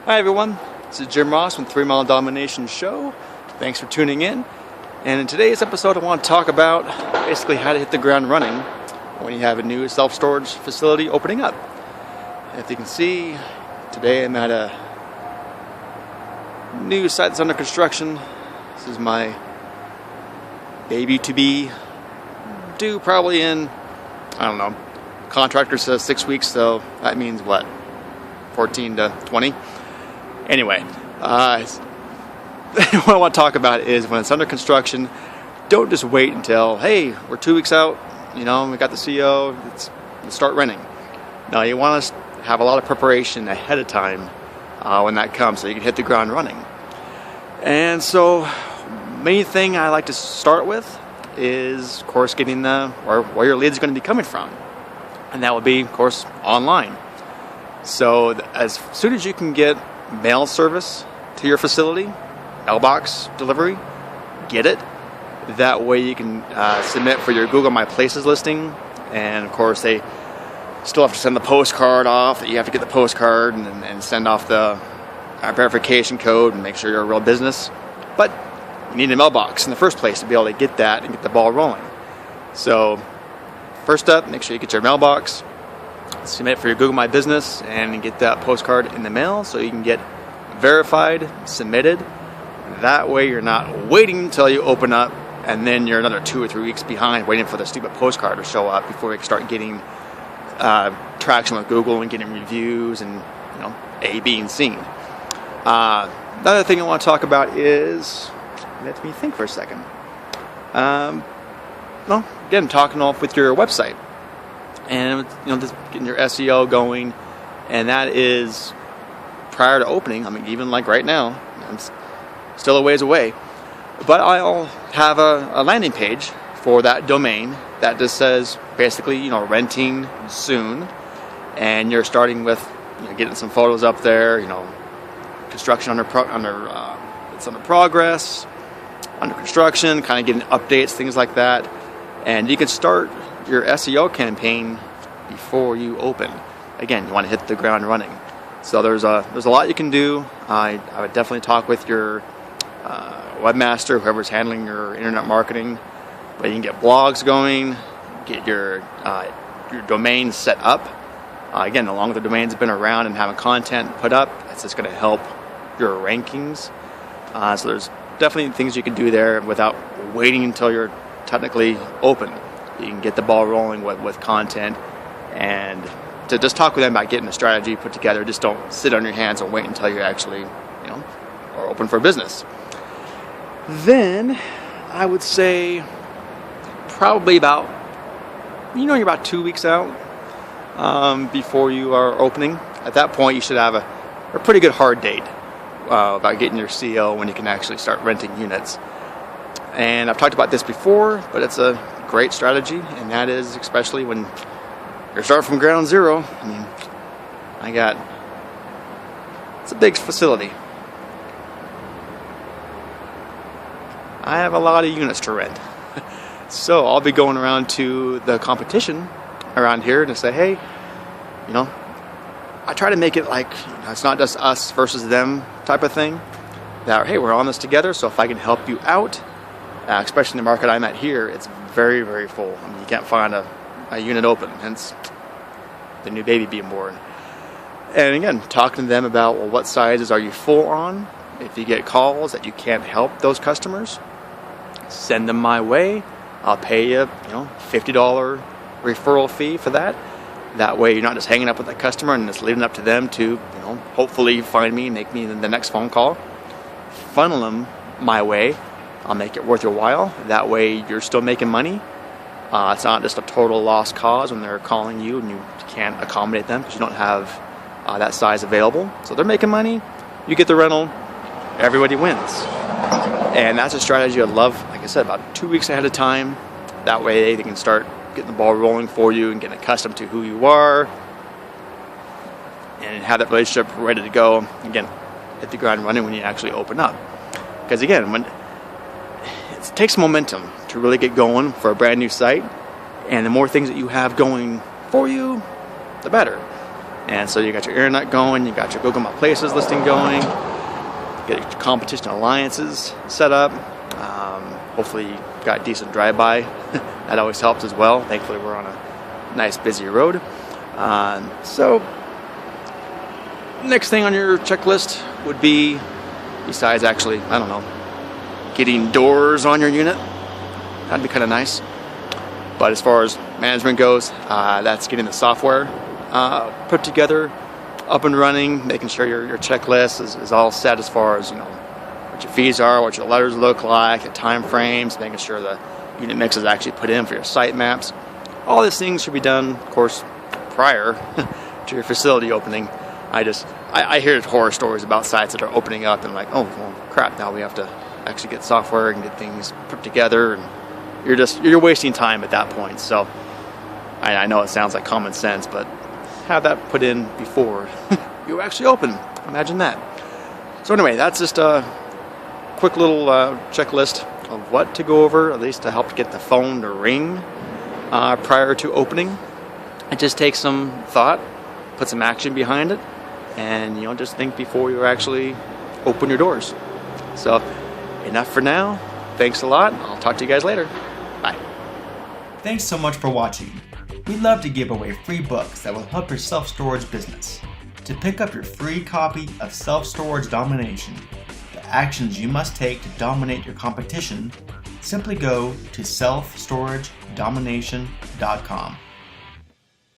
Hi everyone, this is Jim Ross from 3 Mile Domination Show. Thanks for tuning in. And in today's episode I want to talk about basically how to hit the ground running when you have a new self-storage facility opening up. If you can see, today I'm at a new site that's under construction. This is my baby to be, due probably in, I don't know, contractor says 6 weeks, so that means what, 14 to 20? Anyway, what I want to talk about is when it's under construction, don't just wait until, hey, we're 2 weeks out, we got the CO, let's start renting. No, you want to have a lot of preparation ahead of time when that comes so you can hit the ground running. And so, main thing I like to start with is, of course, getting where your leads are going to be coming from. And that would be, of course, online. So as soon as you can get mail service to your facility, mailbox delivery, get it. That way you can submit for your Google My Places listing. And of course they still have to send the postcard off. You have to get the postcard and send off the verification code and make sure you're a real business. But you need a mailbox in the first place to be able to get that and get the ball rolling. So first up, make sure you get your mailbox. Submit for your Google My Business and get that postcard in the mail so you can get verified, submitted. That way you're not waiting until you open up and then you're another 2 or 3 weeks behind waiting for the stupid postcard to show up before you can start getting traction with Google and getting reviews and A being seen. Another thing I want to talk about is, let me think for a second. Again, talking off with your website. And just getting your SEO going, and that is prior to opening. I mean, even like right now, it's still a ways away, but I'll have a landing page for that domain that just says basically renting soon, and you're starting with getting some photos up there, construction it's under progress, under construction, kind of getting updates, things like that, and you can start your SEO campaign before you open. Again, you want to hit the ground running. So there's a lot you can do. I would definitely talk with your webmaster, whoever's handling your internet marketing. But you can get blogs going, get your domain set up. Again, the longer the domain's been around and having content put up, it's just going to help your rankings. So there's definitely things you can do there without waiting until you're technically open. You can get the ball rolling with content, and to just talk with them about getting a strategy put together. Just don't sit on your hands and wait until you're actually, are open for business. Then I would say probably about, you're about 2 weeks out before you are opening. At that point, you should have a pretty good hard date about getting your CO when you can actually start renting units. And I've talked about this before, but it's a great strategy, and that is especially when you're starting from ground zero. I mean, it's a big facility. I have a lot of units to rent. So I'll be going around to the competition around here to say, hey, I try to make it like, it's not just us versus them type of thing. That, hey, we're on this together, so if I can help you out, especially in the market I'm at here, it's very, very full. I mean, you can't find a unit open, hence the new baby being born. And again, talking to them about, well, what sizes are you full on? If you get calls that you can't help those customers, send them my way. I'll pay you, $50 referral fee for that. That way you're not just hanging up with that customer and it's leaving up to them to, hopefully find me and make me the next phone call. Funnel them my way. I'll make it worth your while. That way you're still making money. It's not just a total lost cause when they're calling you and you can't accommodate them because you don't have that size available. So they're making money. You get the rental. Everybody wins. And that's a strategy I love, like I said, about 2 weeks ahead of time. That way they can start getting the ball rolling for you and getting accustomed to who you are and have that relationship ready to go. Again, hit the ground running when you actually open up. Because again, when it takes momentum to really get going for a brand new site, and the more things that you have going for you, the better. And so you got your internet going, you got your Google My Places listing going, you get your competition alliances set up. Hopefully you got decent drive-by. That always helps as well. Thankfully we're on a nice busy road. So next thing on your checklist would be, besides actually, I don't know, getting doors on your unit. That'd be kind of nice. But as far as management goes, that's getting the software put together, up and running, making sure your checklist is all set as far as, what your fees are, what your letters look like, the time frames, making sure the unit mix is actually put in for your site maps. All these things should be done, of course, prior to your facility opening. I hear horror stories about sites that are opening up and like, oh, well, crap, now we have to actually get software and get things put together, and you're wasting time at that point. So I know it sounds like common sense, but have that put in before you actually open. Imagine that. So anyway, that's just a quick little checklist of what to go over, at least to help get the phone to ring prior to opening. It just takes some thought, put some action behind it, and just think before you actually open your doors. So enough for now. Thanks a lot. I'll talk to you guys later. Bye. Thanks so much for watching. We'd love to give away free books that will help your self-storage business. To pick up your free copy of Self-Storage Domination, the actions you must take to dominate your competition, simply go to selfstoragedomination.com.